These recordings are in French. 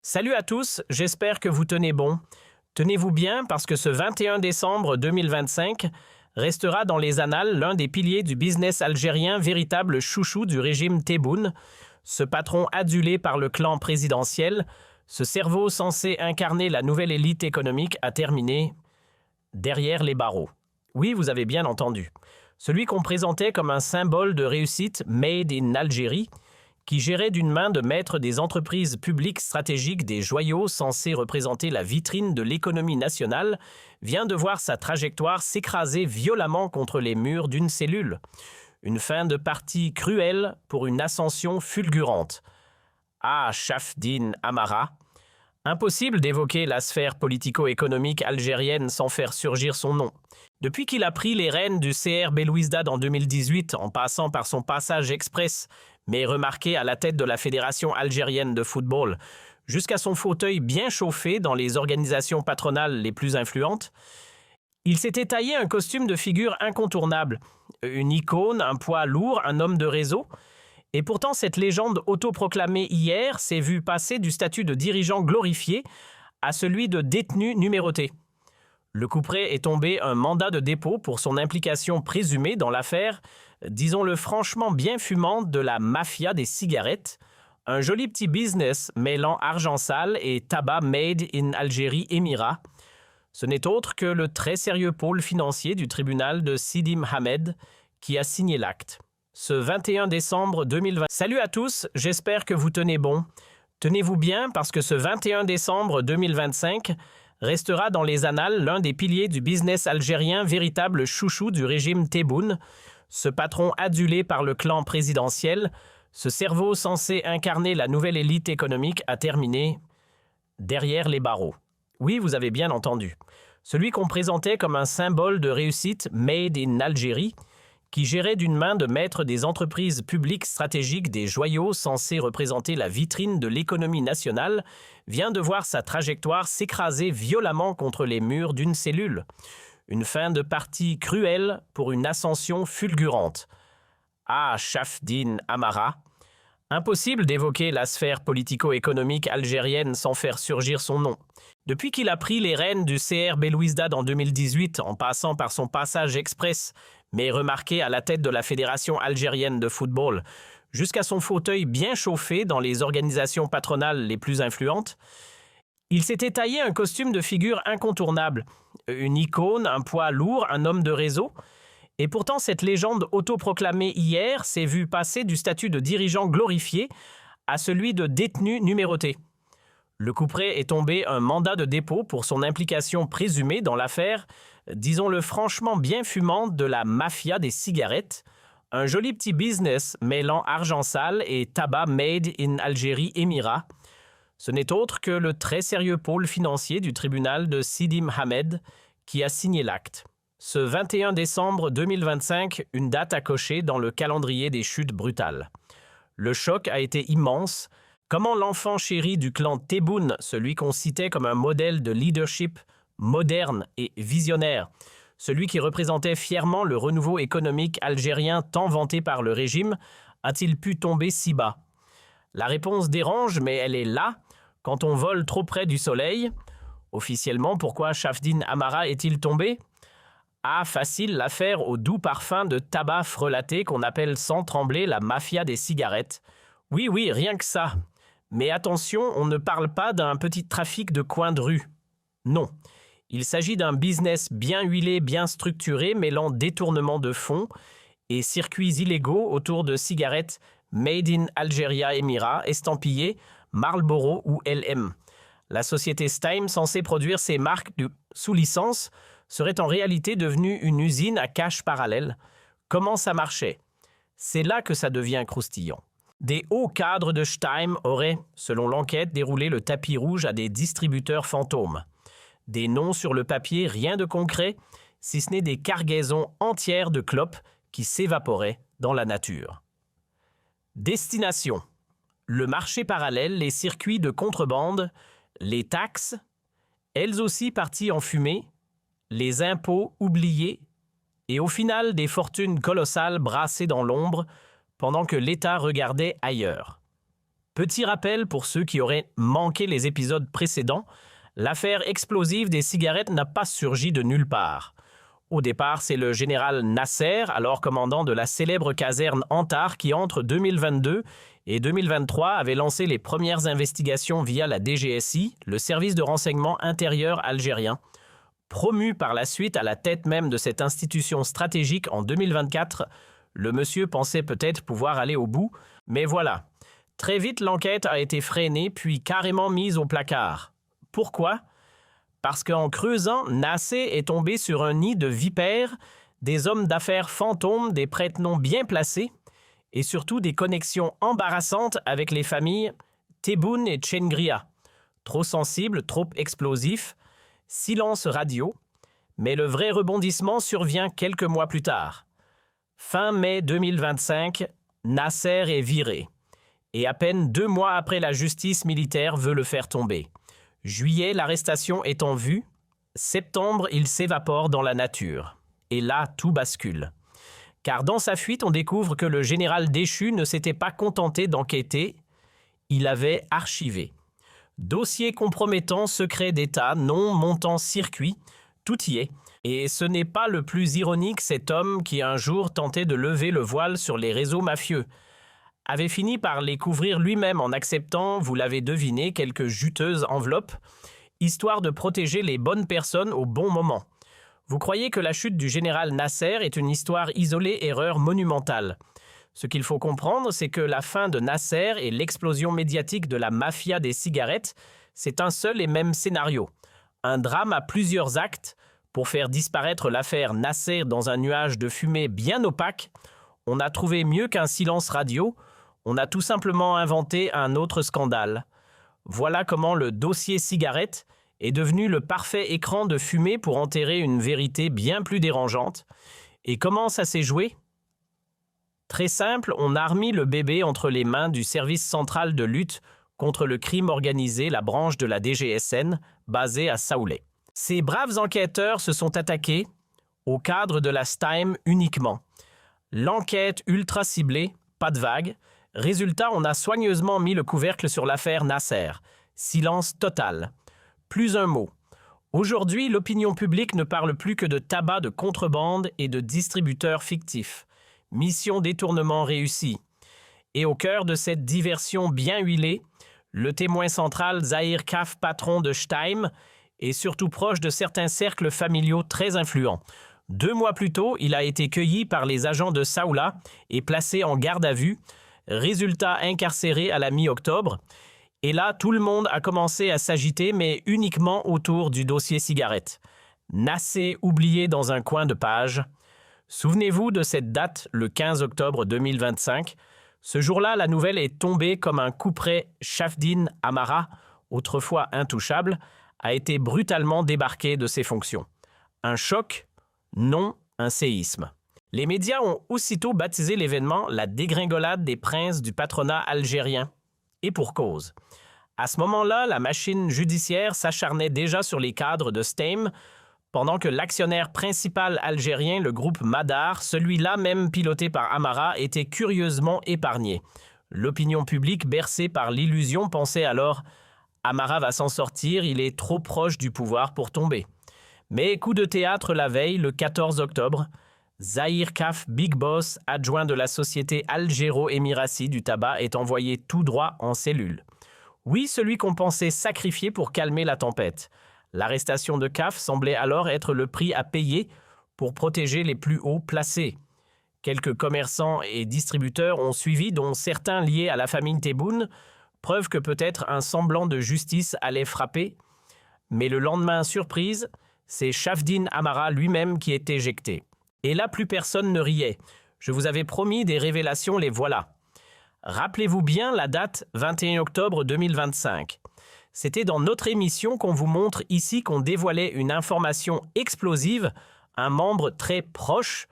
Salut à tous, j'espère que vous tenez bon. Tenez-vous bien parce que ce 21 décembre 2025 restera dans les annales l'un des piliers du business algérien, véritable chouchou du régime Tebboune, ce patron adulé par le clan présidentiel, ce cerveau censé incarner la nouvelle élite économique a terminé derrière les barreaux. Oui, vous avez bien entendu. Celui qu'on présentait comme un symbole de réussite made in Algérie, qui gérait d'une main de maître des entreprises publiques stratégiques des joyaux censés représenter la vitrine de l'économie nationale, vient de voir sa trajectoire s'écraser violemment contre les murs d'une cellule. Une fin de partie cruelle pour une ascension fulgurante. Ah, Chafdine Amara! Impossible d'évoquer la sphère politico-économique algérienne sans faire surgir son nom. Depuis qu'il a pris les rênes du CR Belouizdad en 2018, en passant par son passage express, mais remarqué à la tête de la Fédération algérienne de football, jusqu'à son fauteuil bien chauffé dans les organisations patronales les plus influentes, il s'était taillé un costume de figure incontournable, une icône, un poids lourd, un homme de réseau. Et pourtant, cette légende autoproclamée hier s'est vue passer du statut de dirigeant glorifié à celui de détenu numéroté. Le couperet est tombé un mandat de dépôt pour son implication présumée dans l'affaire, disons-le franchement bien fumante, de la mafia des cigarettes, un joli petit business mêlant argent sale et tabac made in Algérie Émirat. Ce n'est autre que le très sérieux pôle financier du tribunal de Sidi Mohamed qui a signé l'acte. Ce 21 décembre 2020. Salut à tous, j'espère que vous tenez bon. Tenez-vous bien parce que ce 21 décembre 2025 restera dans les annales l'un des piliers du business algérien, véritable chouchou du régime Tebboune, ce patron adulé par le clan présidentiel, ce cerveau censé incarner la nouvelle élite économique a terminé derrière les barreaux. Oui, vous avez bien entendu. Celui qu'on présentait comme un symbole de réussite made in Algérie, qui gérait d'une main de maître des entreprises publiques stratégiques des joyaux censés représenter la vitrine de l'économie nationale, vient de voir sa trajectoire s'écraser violemment contre les murs d'une cellule. Une fin de partie cruelle pour une ascension fulgurante. Ah, Chafdine Amara! Impossible d'évoquer la sphère politico-économique algérienne sans faire surgir son nom. Depuis qu'il a pris les rênes du CR Belouizdad en 2018, en passant par son passage express, mais remarqué à la tête de la Fédération algérienne de football, jusqu'à son fauteuil bien chauffé dans les organisations patronales les plus influentes, il s'était taillé un costume de figure incontournable, une icône, un poids lourd, un homme de réseau. Et pourtant, cette légende autoproclamée hier s'est vue passer du statut de dirigeant glorifié à celui de détenu numéroté. Le couperet est tombé un mandat de dépôt pour son implication présumée dans l'affaire, disons-le franchement bien fumante, de la mafia des cigarettes, un joli petit business mêlant argent sale et tabac made in Algérie Émirat. Ce n'est autre que le très sérieux pôle financier du tribunal de Sidi Mohamed qui a signé l'acte. Ce 21 décembre 2025, une date à cocher dans le calendrier des chutes brutales. Le choc a été immense. Comment l'enfant chéri du clan Tebboune, celui qu'on citait comme un modèle de leadership moderne et visionnaire, celui qui représentait fièrement le renouveau économique algérien tant vanté par le régime, a-t-il pu tomber si bas? La réponse dérange, mais elle est là, quand on vole trop près du soleil. Officiellement, pourquoi Chafdine Amara est-il tombé? Ah, facile l'affaire au doux parfum de tabac frelaté qu'on appelle sans trembler la mafia des cigarettes. Oui, rien que ça. Mais attention, on ne parle pas d'un petit trafic de coin de rue. Non. Il s'agit d'un business bien huilé, bien structuré, mêlant détournement de fonds et circuits illégaux autour de cigarettes Made in Algeria Émirat, estampillées Marlboro ou LM. La société Stime, censée produire ces marques sous licence, serait en réalité devenue une usine à cash parallèle. Comment ça marchait? C'est là que ça devient croustillant. Des hauts cadres de Stime auraient, selon l'enquête, déroulé le tapis rouge à des distributeurs fantômes. Des noms sur le papier, rien de concret, si ce n'est des cargaisons entières de clopes qui s'évaporaient dans la nature. Destination: le marché parallèle, les circuits de contrebande, les taxes, elles aussi parties en fumée, les impôts oubliés, et au final des fortunes colossales brassées dans l'ombre pendant que l'État regardait ailleurs. Petit rappel pour ceux qui auraient manqué les épisodes précédents, l'affaire explosive des cigarettes n'a pas surgi de nulle part. Au départ, c'est le général Nasser, alors commandant de la célèbre caserne Antar, qui entre 2022 et 2023 avait lancé les premières investigations via la DGSI, le service de renseignement intérieur algérien. Promu par la suite à la tête même de cette institution stratégique en 2024, le monsieur pensait peut-être pouvoir aller au bout, mais voilà. Très vite, l'enquête a été freinée puis carrément mise au placard. Pourquoi ? Parce qu'en creusant, Nasser est tombé sur un nid de vipères, des hommes d'affaires fantômes, des prête-noms bien placés, et surtout des connexions embarrassantes avec les familles Tebboune et Tchengria. Trop sensibles, trop explosifs, silence radio, mais le vrai rebondissement survient quelques mois plus tard. Fin mai 2025, Nasser est viré. Et à peine 2 mois après, la justice militaire veut le faire tomber. Juillet, l'arrestation est en vue. Septembre, il s'évapore dans la nature. Et là, tout bascule. Car dans sa fuite, on découvre que le général déchu ne s'était pas contenté d'enquêter, il avait archivé. Dossier compromettant, secret d'État, nom, montant, circuit, tout y est. Et ce n'est pas le plus ironique, cet homme qui un jour tentait de lever le voile sur les réseaux mafieux, avait fini par les couvrir lui-même en acceptant, vous l'avez deviné, quelques juteuses enveloppes, histoire de protéger les bonnes personnes au bon moment. Vous croyez que la chute du général Nasser est une histoire isolée, erreur monumentale. Ce qu'il faut comprendre, c'est que la fin de Nasser et l'explosion médiatique de la mafia des cigarettes, c'est un seul et même scénario. Un drame à plusieurs actes. Pour faire disparaître l'affaire Nasser dans un nuage de fumée bien opaque, on a trouvé mieux qu'un silence radio. On a tout simplement inventé un autre scandale. Voilà comment le dossier cigarette est devenu le parfait écran de fumée pour enterrer une vérité bien plus dérangeante. Et comment ça s'est joué ? Très simple, on a remis le bébé entre les mains du service central de lutte contre le crime organisé, la branche de la DGSN, basée à Saoulé. Ces braves enquêteurs se sont attaqués au cadre de la STIME uniquement. L'enquête ultra ciblée, pas de vague. Résultat, on a soigneusement mis le couvercle sur l'affaire Nasser. Silence total. Plus un mot. Aujourd'hui, l'opinion publique ne parle plus que de tabac de contrebande et de distributeurs fictifs. Mission détournement réussie. Et au cœur de cette diversion bien huilée, le témoin central Zahir Kaf, patron de STIME, est surtout proche de certains cercles familiaux très influents. 2 mois plus tôt, il a été cueilli par les agents de Saoula et placé en garde à vue. Résultat, incarcéré à la mi-octobre. Et là, tout le monde a commencé à s'agiter, mais uniquement autour du dossier cigarette. Nasser oublié dans un coin de page. Souvenez-vous de cette date, le 15 octobre 2025. Ce jour-là, la nouvelle est tombée comme un couperet. Chafdin Amara, autrefois intouchable, a été brutalement débarqué de ses fonctions. Un choc ? Non, un séisme. Les médias ont aussitôt baptisé l'événement la dégringolade des princes du patronat algérien. Et pour cause. À ce moment-là, la machine judiciaire s'acharnait déjà sur les cadres de STIME, pendant que l'actionnaire principal algérien, le groupe Madar, celui-là même piloté par Amara, était curieusement épargné. L'opinion publique, bercée par l'illusion, pensait alors « Amara va s'en sortir, il est trop proche du pouvoir pour tomber ». Mais coup de théâtre la veille, le 14 octobre, Zahir Kaf, Big Boss, adjoint de la société Algéro-Émirassi du tabac, est envoyé tout droit en cellule. Oui, celui qu'on pensait sacrifier pour calmer la tempête. L'arrestation de Kaf semblait alors être le prix à payer pour protéger les plus hauts placés. Quelques commerçants et distributeurs ont suivi, dont certains liés à la famille Tebboune, preuve que peut-être un semblant de justice allait frapper. Mais le lendemain, surprise, c'est Chafdin Amara lui-même qui est éjecté. Et là, plus personne ne riait. Je vous avais promis des révélations, les voilà. Rappelez-vous bien la date 21 octobre 2025. C'était dans notre émission qu'on vous montre ici qu'on dévoilait une information explosive. Un membre très proche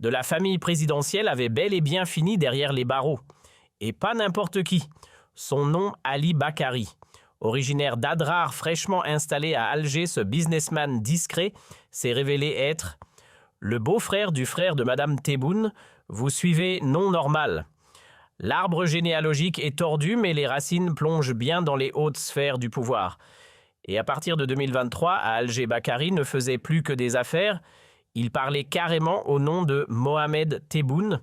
de la famille présidentielle avait bel et bien fini derrière les barreaux. Et pas n'importe qui. Son nom, Ali Bakari. Originaire d'Adrar, fraîchement installé à Alger, ce businessman discret s'est révélé être le beau-frère du frère de Madame Tebboune. Vous suivez non normal. L'arbre généalogique est tordu, mais les racines plongent bien dans les hautes sphères du pouvoir. Et à partir de 2023, Alger Bakari ne faisait plus que des affaires. Il parlait carrément au nom de Mohamed Tebboune,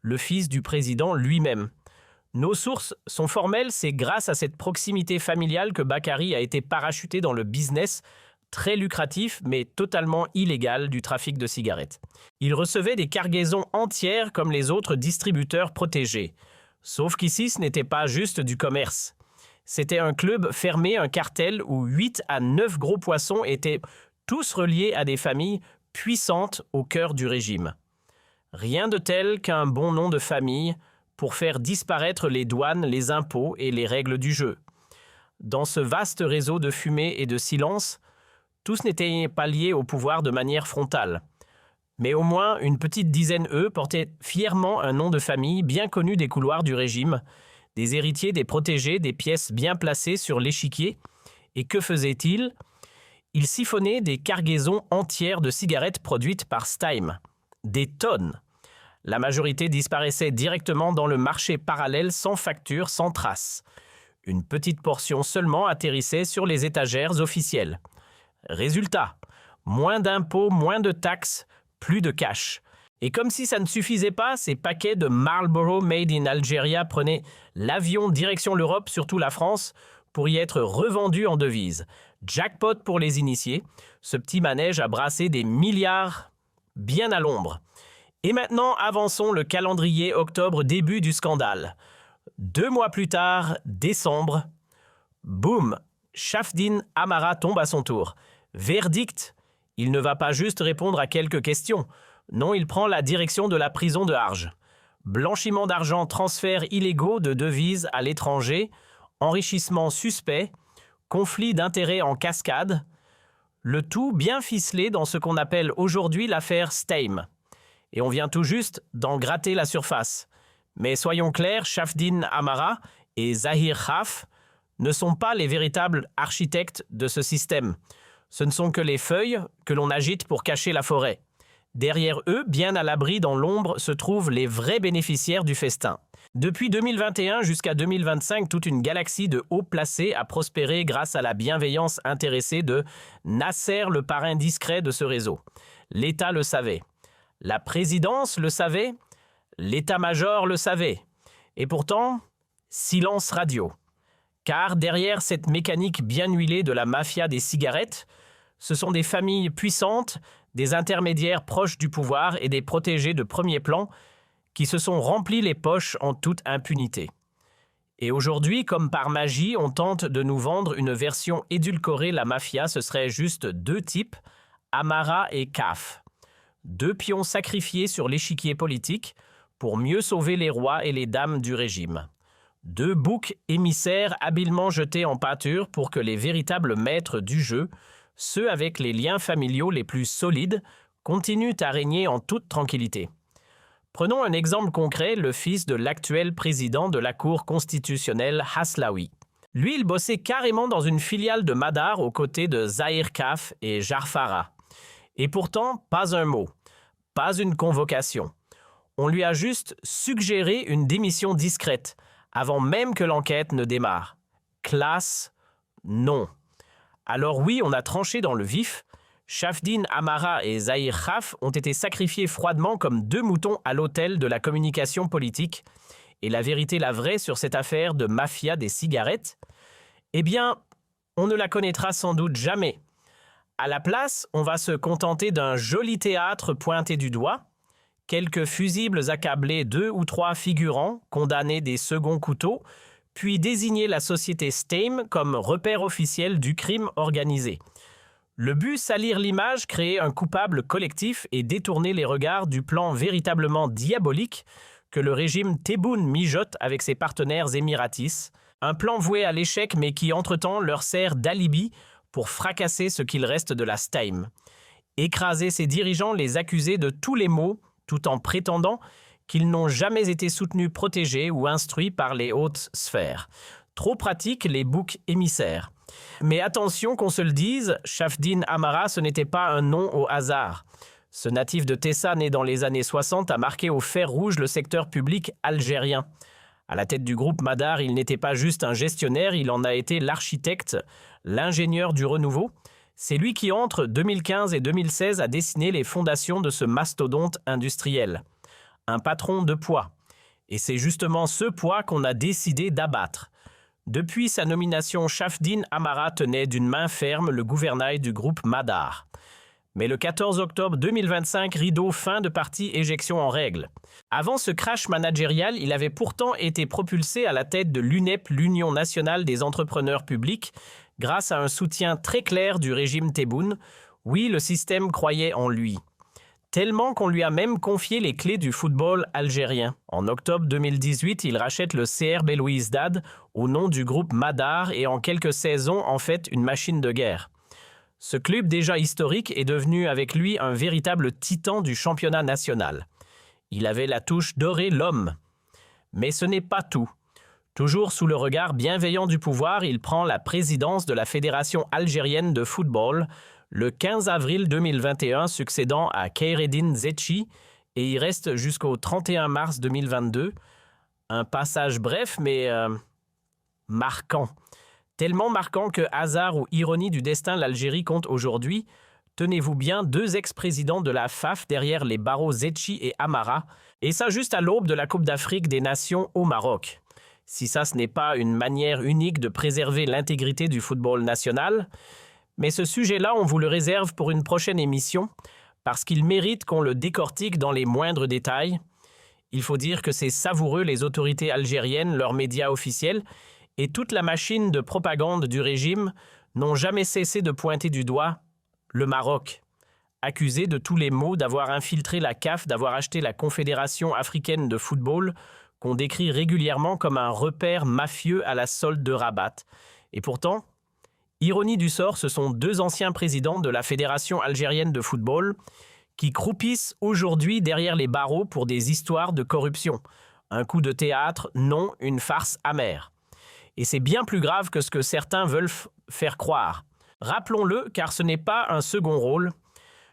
le fils du président lui-même. Nos sources sont formelles, c'est grâce à cette proximité familiale que Bakari a été parachuté dans le business très lucratif mais totalement illégal du trafic de cigarettes. Il recevait des cargaisons entières comme les autres distributeurs protégés. Sauf qu'ici, ce n'était pas juste du commerce. C'était un club fermé, un cartel où 8 à 9 gros poissons étaient tous reliés à des familles puissantes au cœur du régime. Rien de tel qu'un bon nom de famille pour faire disparaître les douanes, les impôts et les règles du jeu. Dans ce vaste réseau de fumée et de silence, tous n'étaient pas liés au pouvoir de manière frontale. Mais au moins une petite dizaine, eux, portaient fièrement un nom de famille bien connu des couloirs du régime, des héritiers, des protégés, des pièces bien placées sur l'échiquier. Et que faisaient-ils? Ils siphonnaient des cargaisons entières de cigarettes produites par Stime. Des tonnes. La majorité disparaissait directement dans le marché parallèle sans facture, sans trace. Une petite portion seulement atterrissait sur les étagères officielles. Résultat, moins d'impôts, moins de taxes, plus de cash. Et comme si ça ne suffisait pas, ces paquets de Marlboro Made in Algeria prenaient l'avion direction l'Europe, surtout la France, pour y être revendus en devises. Jackpot pour les initiés, ce petit manège a brassé des milliards bien à l'ombre. Et maintenant, avançons le calendrier octobre, début du scandale. 2 mois plus tard, décembre, boum, Chafdine Amara tombe à son tour. Verdict, il ne va pas juste répondre à quelques questions. Non, il prend la direction de la prison de Harge. Blanchiment d'argent, transferts illégaux de devises à l'étranger, enrichissement suspect, conflit d'intérêts en cascade, le tout bien ficelé dans ce qu'on appelle aujourd'hui l'affaire Stime. Et on vient tout juste d'en gratter la surface. Mais soyons clairs, Chafdine Amara et Zahir Khaf ne sont pas les véritables architectes de ce système. Ce ne sont que les feuilles que l'on agite pour cacher la forêt. Derrière eux, bien à l'abri dans l'ombre, se trouvent les vrais bénéficiaires du festin. Depuis 2021 jusqu'à 2025, toute une galaxie de hauts placés a prospéré grâce à la bienveillance intéressée de Nasser, le parrain discret de ce réseau. L'État le savait. La présidence le savait. L'état-major le savait. Et pourtant, silence radio. Car derrière cette mécanique bien huilée de la mafia des cigarettes, ce sont des familles puissantes, des intermédiaires proches du pouvoir et des protégés de premier plan qui se sont remplis les poches en toute impunité. Et aujourd'hui, comme par magie, on tente de nous vendre une version édulcorée. La mafia, ce serait juste 2 types, Amara et Khaf. 2 pions sacrifiés sur l'échiquier politique pour mieux sauver les rois et les dames du régime. 2 boucs émissaires habilement jetés en pâture pour que les véritables maîtres du jeu, ceux avec les liens familiaux les plus solides, continuent à régner en toute tranquillité. Prenons un exemple concret, le fils de l'actuel président de la Cour constitutionnelle, Haslaoui. Lui, il bossait carrément dans une filiale de Madar aux côtés de Zahir Khaf et Jarfara. Et pourtant, pas un mot, pas une convocation. On lui a juste suggéré une démission discrète, avant même que l'enquête ne démarre. Classe, non. Alors oui, on a tranché dans le vif. Chafdine Amara et Zahir Khaf ont été sacrifiés froidement comme 2 moutons à l'autel de la communication politique. Et la vérité, la vraie, sur cette affaire de mafia des cigarettes, eh bien, on ne la connaîtra sans doute jamais. À la place, on va se contenter d'un joli théâtre pointé du doigt, quelques fusibles accablés 2 ou 3 figurants condamnés des seconds couteaux, puis désigner la société Stime comme repère officiel du crime organisé. Le but, salir l'image, créer un coupable collectif et détourner les regards du plan véritablement diabolique que le régime Tebboune mijote avec ses partenaires émiratis. Un plan voué à l'échec mais qui, entre-temps, leur sert d'alibi pour fracasser ce qu'il reste de la Stime. Écraser ses dirigeants, les accuser de tous les maux, tout en prétendant qu'ils n'ont jamais été soutenus, protégés ou instruits par les hautes sphères. Trop pratique, les boucs émissaires. Mais attention qu'on se le dise, Chafdine Amara, ce n'était pas un nom au hasard. Ce natif de Tessa, né dans les années 60, a marqué au fer rouge le secteur public algérien. À la tête du groupe Madar, il n'était pas juste un gestionnaire, il en a été l'architecte, l'ingénieur du renouveau. C'est lui qui, entre 2015 et 2016, a dessiné les fondations de ce mastodonte industriel. Un patron de poids. Et c'est justement ce poids qu'on a décidé d'abattre. Depuis sa nomination, Shafdin Amara tenait d'une main ferme le gouvernail du groupe Madar. Mais le 14 octobre 2025, rideau, fin de partie, éjection en règle. Avant ce crash managérial, il avait pourtant été propulsé à la tête de l'UNEP, l'Union nationale des entrepreneurs publics, grâce à un soutien très clair du régime Tebboune. Oui, le système croyait en lui. Tellement qu'on lui a même confié les clés du football algérien. En octobre 2018, il rachète le CR Belouizdad au nom du groupe Madar et en quelques saisons en fait une machine de guerre. Ce club déjà historique est devenu avec lui un véritable titan du championnat national. Il avait la touche dorée l'homme. Mais ce n'est pas tout. Toujours sous le regard bienveillant du pouvoir, il prend la présidence de la Fédération algérienne de football le 15 avril 2021, succédant à Kheireddine Zetchi, et il reste jusqu'au 31 mars 2022. Un passage bref, mais marquant. Tellement marquant que, hasard ou ironie du destin, l'Algérie compte aujourd'hui, tenez-vous bien, 2 ex-présidents de la FAF derrière les barreaux Zetchi et Amara, et ça juste à l'aube de la Coupe d'Afrique des Nations au Maroc. Si ça, ce n'est pas une manière unique de préserver l'intégrité du football national, mais ce sujet-là, on vous le réserve pour une prochaine émission, parce qu'il mérite qu'on le décortique dans les moindres détails. Il faut dire que c'est savoureux, les autorités algériennes, leurs médias officiels, et toute la machine de propagande du régime n'ont jamais cessé de pointer du doigt le Maroc, accusé de tous les maux d'avoir infiltré la CAF, d'avoir acheté la Confédération africaine de football, qu'on décrit régulièrement comme un repère mafieux à la solde de Rabat. Et pourtant, ironie du sort, ce sont 2 anciens présidents de la Fédération algérienne de football qui croupissent aujourd'hui derrière les barreaux pour des histoires de corruption. Un coup de théâtre, non, une farce amère. Et c'est bien plus grave que ce que certains veulent faire croire. Rappelons-le, car ce n'est pas un second rôle.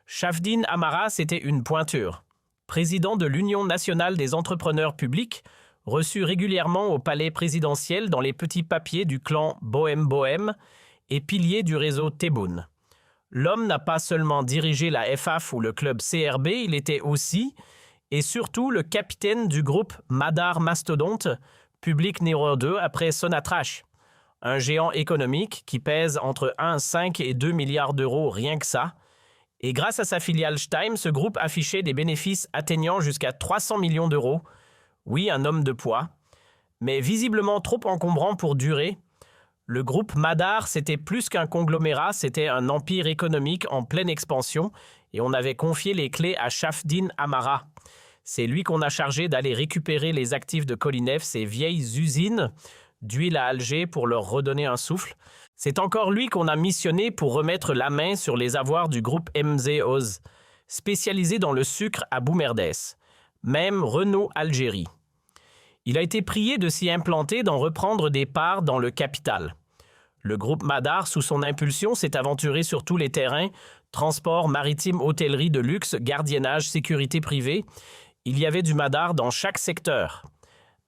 Shafdin Amara, c'était une pointure. Président de l'Union nationale des entrepreneurs publics, reçu régulièrement au palais présidentiel dans les petits papiers du clan Bohème-Bohème et pilier du réseau Tebboune. L'homme n'a pas seulement dirigé la FAF ou le club CRB, il était aussi et surtout le capitaine du groupe Madar Mastodonte, public numéro 2 après Sonatrach, un géant économique qui pèse entre 1,5 et 2 milliards d'euros rien que ça. Et grâce à sa filiale Steim, ce groupe affichait des bénéfices atteignant jusqu'à 300 millions d'euros. Oui, un homme de poids, mais visiblement trop encombrant pour durer. Le groupe Madar, c'était plus qu'un conglomérat, c'était un empire économique en pleine expansion et on avait confié les clés à Shafdin Amara. C'est lui qu'on a chargé d'aller récupérer les actifs de Colinef, ces vieilles usines d'huile à Alger pour leur redonner un souffle. C'est encore lui qu'on a missionné pour remettre la main sur les avoirs du groupe MZ Oz, spécialisé dans le sucre à Boumerdès, même Renault Algérie. Il a été prié de s'y implanter, d'en reprendre des parts dans le capital. Le groupe Madar, sous son impulsion, s'est aventuré sur tous les terrains, transport maritime, hôtellerie de luxe, gardiennage, sécurité privée. Il y avait du Madar dans chaque secteur.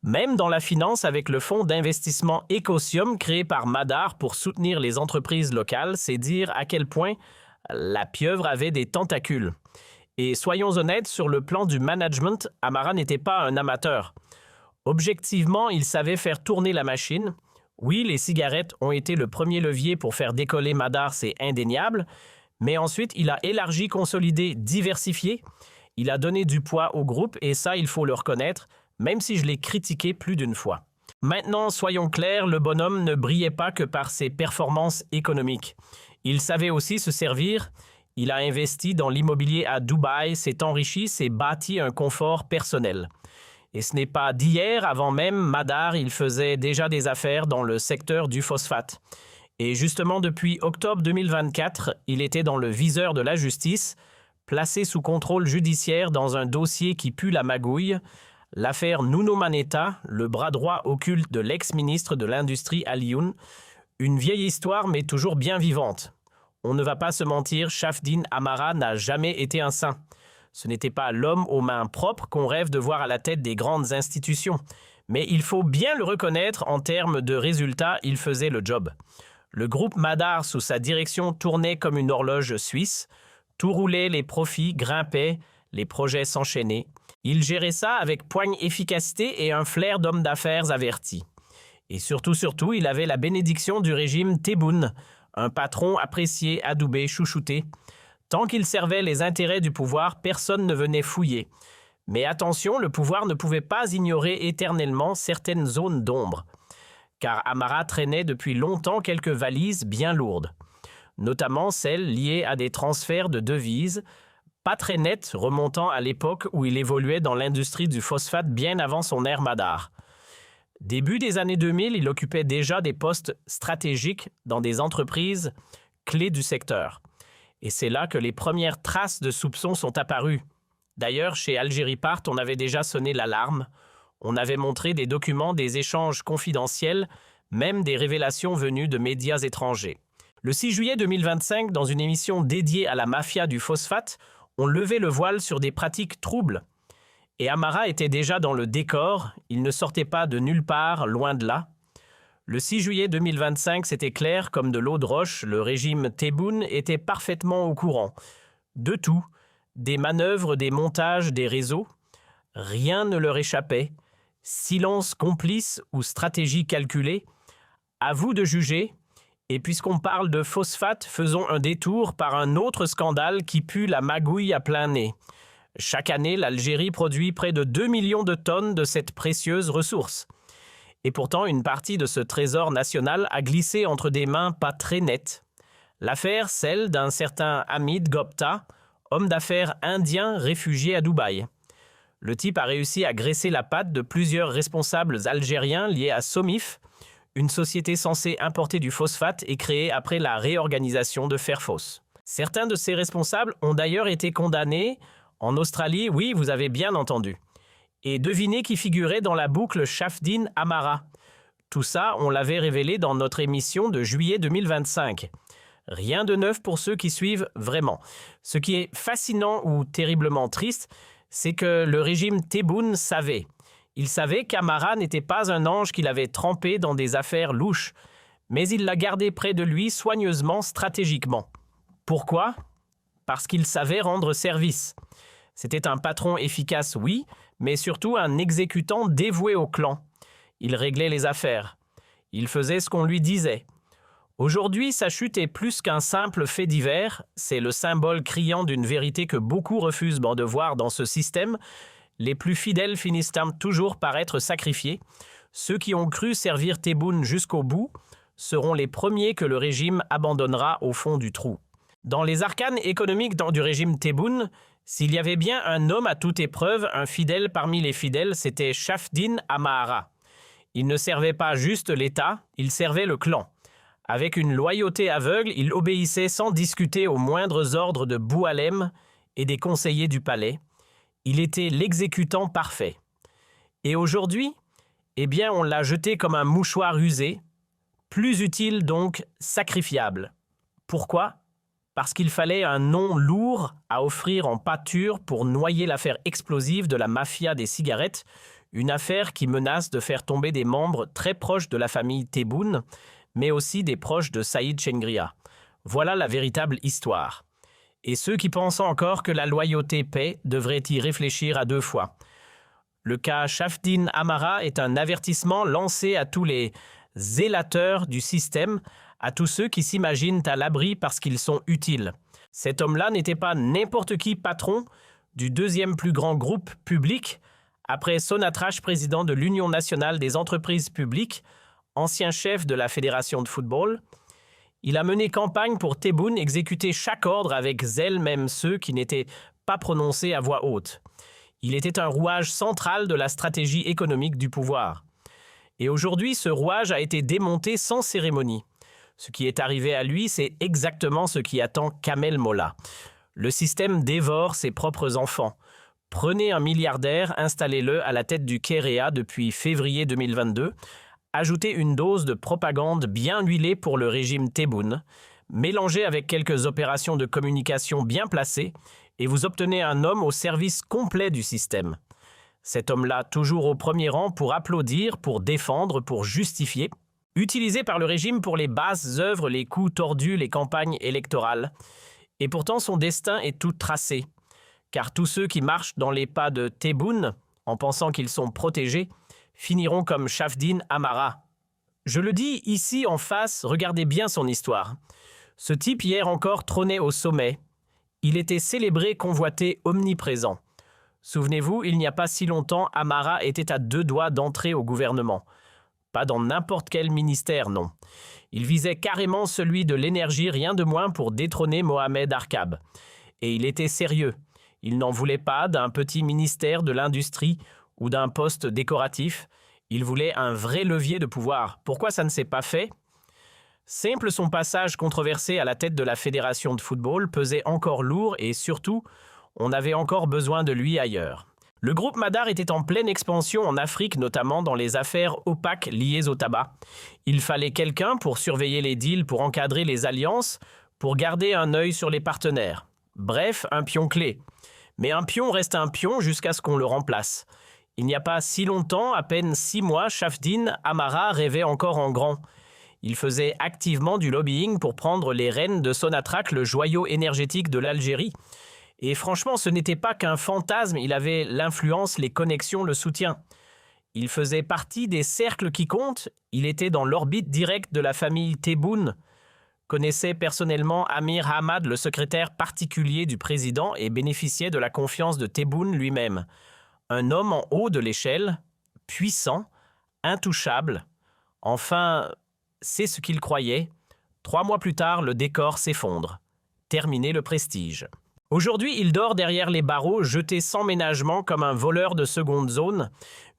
Même dans la finance avec le fonds d'investissement Ecosium créé par Madar pour soutenir les entreprises locales, c'est dire à quel point la pieuvre avait des tentacules. Et soyons honnêtes, sur le plan du management, Amara n'était pas un amateur. Objectivement, il savait faire tourner la machine. Oui, les cigarettes ont été le premier levier pour faire décoller Madar, c'est indéniable, mais ensuite il a élargi, consolidé, diversifié. Il a donné du poids au groupe et ça, il faut le reconnaître, même si je l'ai critiqué plus d'une fois. Maintenant, soyons clairs, le bonhomme ne brillait pas que par ses performances économiques. Il savait aussi se servir. Il a investi dans l'immobilier à Dubaï, s'est enrichi, s'est bâti un confort personnel. Et ce n'est pas d'hier, avant même Madar, il faisait déjà des affaires dans le secteur du phosphate. Et justement, depuis octobre 2024, il était dans le viseur de la justice, placé sous contrôle judiciaire dans un dossier qui pue la magouille, l'affaire Nuno Manetta, le bras droit occulte de l'ex-ministre de l'Industrie Alioune, une vieille histoire mais toujours bien vivante. On ne va pas se mentir, Shafdin Amara n'a jamais été un saint. Ce n'était pas l'homme aux mains propres qu'on rêve de voir à la tête des grandes institutions, Mais il faut bien le reconnaître, en termes de résultats, il faisait le job. Le groupe Madar, sous sa direction, tournait comme une horloge suisse. Tout roulait, les profits grimpaient, les projets s'enchaînaient. Il gérait ça avec poigne efficacité et un flair d'homme d'affaires averti. Et surtout, il avait la bénédiction du régime Tebboune, un patron apprécié, adoubé, chouchouté. Tant qu'il servait les intérêts du pouvoir, personne ne venait fouiller. Mais attention, le pouvoir ne pouvait pas ignorer éternellement certaines zones d'ombre. Car Amara traînait depuis longtemps quelques valises bien lourdes, notamment celles liées à des transferts de devises, pas très nettes, remontant à l'époque où il évoluait dans l'industrie du phosphate bien avant son ère Madar. Début des années 2000, il occupait déjà des postes stratégiques dans des entreprises clés du secteur. Et c'est là que les premières traces de soupçons sont apparues. D'ailleurs, chez Algéripart, on avait déjà sonné l'alarme. On avait montré des documents, des échanges confidentiels, même des révélations venues de médias étrangers. Le 6 juillet 2025, dans une émission dédiée à la mafia du phosphate, on levait le voile sur des pratiques troubles. Et Amara était déjà dans le décor, il ne sortait pas de nulle part, loin de là. Le 6 juillet 2025, c'était clair comme de l'eau de roche, le régime Tebboune était parfaitement au courant. De tout, des manœuvres, des montages, des réseaux. Rien ne leur échappait. Silence complice ou stratégie calculée. À vous de juger. Et puisqu'on parle de phosphate, faisons un détour par un autre scandale qui pue la magouille à plein nez. Chaque année, l'Algérie produit près de 2 millions de tonnes de cette précieuse ressource. Et pourtant, une partie de ce trésor national a glissé entre des mains pas très nettes. L'affaire, celle d'un certain Hamid Gopta, homme d'affaires indien réfugié à Dubaï. Le type a réussi à graisser la patte de plusieurs responsables algériens liés à Somif, une société censée importer du phosphate et créée après la réorganisation de Fairphos. Certains de ces responsables ont d'ailleurs été condamnés en Australie, oui, vous avez bien entendu. Et devinez qui figurait dans la boucle Chafdin Amara. Tout ça, on l'avait révélé dans notre émission de juillet 2025. Rien de neuf pour ceux qui suivent vraiment. Ce qui est fascinant ou terriblement triste, c'est que le régime Tebboune savait. Il savait qu'Amara n'était pas un ange qu'il avait trempé dans des affaires louches, mais il l'a gardé près de lui soigneusement, stratégiquement. Pourquoi ? Parce qu'il savait rendre service. C'était un patron efficace, oui, mais surtout un exécutant dévoué au clan. Il réglait les affaires. Il faisait ce qu'on lui disait. Aujourd'hui, sa chute est plus qu'un simple fait divers, c'est le symbole criant d'une vérité que beaucoup refusent de voir dans ce système. Les plus fidèles finissent toujours par être sacrifiés. Ceux qui ont cru servir Tebboune jusqu'au bout seront les premiers que le régime abandonnera au fond du trou. Dans les arcanes économiques du régime Tebboune, s'il y avait bien un homme à toute épreuve, un fidèle parmi les fidèles, c'était Chafdin Amara. Il ne servait pas juste l'État, il servait le clan. Avec une loyauté aveugle, il obéissait sans discuter aux moindres ordres de Boualem et des conseillers du palais. Il était l'exécutant parfait. Et aujourd'hui, on l'a jeté comme un mouchoir usé, plus utile donc sacrifiable. Pourquoi ? Parce qu'il fallait un nom lourd à offrir en pâture pour noyer l'affaire explosive de la mafia des cigarettes, une affaire qui menace de faire tomber des membres très proches de la famille Tebboune, mais aussi des proches de Saïd Chengria. Voilà la véritable histoire. Et ceux qui pensent encore que la loyauté paie devraient y réfléchir à deux fois. Le cas Chafdin Amara est un avertissement lancé à tous les zélateurs du système, à tous ceux qui s'imaginent à l'abri parce qu'ils sont utiles. Cet homme-là n'était pas n'importe qui patron du deuxième plus grand groupe public, après Sonatrach, président de l'Union nationale des entreprises publiques, ancien chef de la Fédération de football. Il a mené campagne pour Tebboune, exécuter chaque ordre avec zèle, même ceux qui n'étaient pas prononcés à voix haute. Il était un rouage central de la stratégie économique du pouvoir. Et aujourd'hui, ce rouage a été démonté sans cérémonie. Ce qui est arrivé à lui, c'est exactement ce qui attend Kamel Molla. Le système dévore ses propres enfants. Prenez un milliardaire, installez-le à la tête du Kéréa depuis février 2022, ajoutez une dose de propagande bien huilée pour le régime Tebboune, mélangez avec quelques opérations de communication bien placées, et vous obtenez un homme au service complet du système. Cet homme-là, toujours au premier rang pour applaudir, pour défendre, pour justifier. Utilisé par le régime pour les basses œuvres, les coups tordus, les campagnes électorales. Et pourtant, son destin est tout tracé. Car tous ceux qui marchent dans les pas de Tebboune, en pensant qu'ils sont protégés, finiront comme Shafdin Amara. Je le dis ici en face, regardez bien son histoire. Ce type hier encore trônait au sommet. Il était célébré, convoité, omniprésent. Souvenez-vous, il n'y a pas si longtemps, Amara était à 2 doigts d'entrer au gouvernement. Pas dans n'importe quel ministère, non. Il visait carrément celui de l'énergie, rien de moins pour détrôner Mohamed Arkab. Et il était sérieux. Il n'en voulait pas d'un petit ministère de l'industrie ou d'un poste décoratif. Il voulait un vrai levier de pouvoir. Pourquoi ça ne s'est pas fait? Simple, son passage controversé à la tête de la fédération de football pesait encore lourd et surtout, on avait encore besoin de lui ailleurs. Le groupe Madar était en pleine expansion en Afrique, notamment dans les affaires opaques liées au tabac. Il fallait quelqu'un pour surveiller les deals, pour encadrer les alliances, pour garder un œil sur les partenaires. Bref, un pion clé. Mais un pion reste un pion jusqu'à ce qu'on le remplace. Il n'y a pas si longtemps, à peine 6 mois, Shafdin Amara rêvait encore en grand. Il faisait activement du lobbying pour prendre les rênes de Sonatrach, le joyau énergétique de l'Algérie. Et franchement, ce n'était pas qu'un fantasme, il avait l'influence, les connexions, le soutien. Il faisait partie des cercles qui comptent, il était dans l'orbite directe de la famille Tebboune, connaissait personnellement Amir Hamad, le secrétaire particulier du président, et bénéficiait de la confiance de Tebboune lui-même. Un homme en haut de l'échelle, puissant, intouchable. Enfin, c'est ce qu'il croyait. 3 mois plus tard, le décor s'effondre. Terminé le prestige. Aujourd'hui, il dort derrière les barreaux, jeté sans ménagement comme un voleur de seconde zone,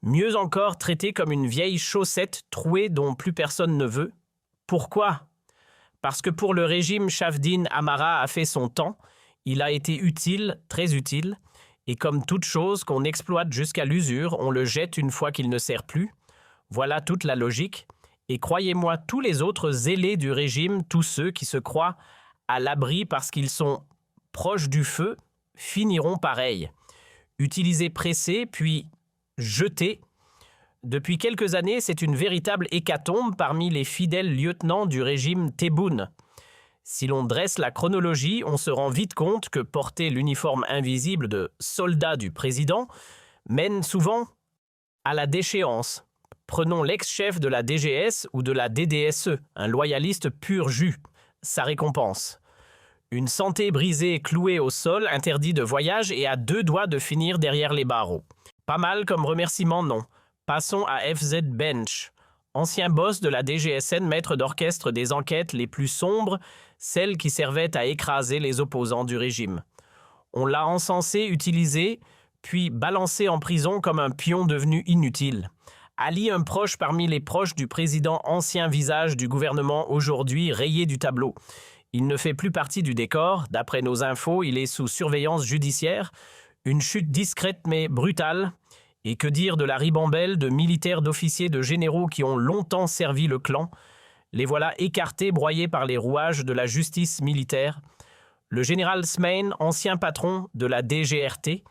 mieux encore traité comme une vieille chaussette trouée dont plus personne ne veut. Pourquoi? Parce que pour le régime, Shafdin Amara a fait son temps, il a été utile, très utile, et comme toute chose qu'on exploite jusqu'à l'usure, on le jette une fois qu'il ne sert plus. Voilà toute la logique. Et croyez-moi, tous les autres zélés du régime, tous ceux qui se croient à l'abri parce qu'ils sont proches du feu, finiront pareil. Utilisés pressés, puis jetés. Depuis quelques années, c'est une véritable hécatombe parmi les fidèles lieutenants du régime Tebboune. Si l'on dresse la chronologie, on se rend vite compte que porter l'uniforme invisible de soldat du président mène souvent à la déchéance. Prenons l'ex-chef de la DGS ou de la DDSE, un loyaliste pur jus, sa récompense. Une santé brisée, clouée au sol, interdit de voyage et à 2 doigts de finir derrière les barreaux. Pas mal comme remerciement, non. Passons à FZ Bench, ancien boss de la DGSN, maître d'orchestre des enquêtes les plus sombres, celles qui servaient à écraser les opposants du régime. On l'a encensé, utilisé, puis balancé en prison comme un pion devenu inutile. Ali, un proche parmi les proches du président, ancien visage du gouvernement, aujourd'hui rayé du tableau. Il ne fait plus partie du décor. D'après nos infos, il est sous surveillance judiciaire. Une chute discrète mais brutale. Et que dire de la ribambelle de militaires, d'officiers, de généraux qui ont longtemps servi le clan. Les voilà écartés, broyés par les rouages de la justice militaire. Le général Smain, ancien patron de la DGRT,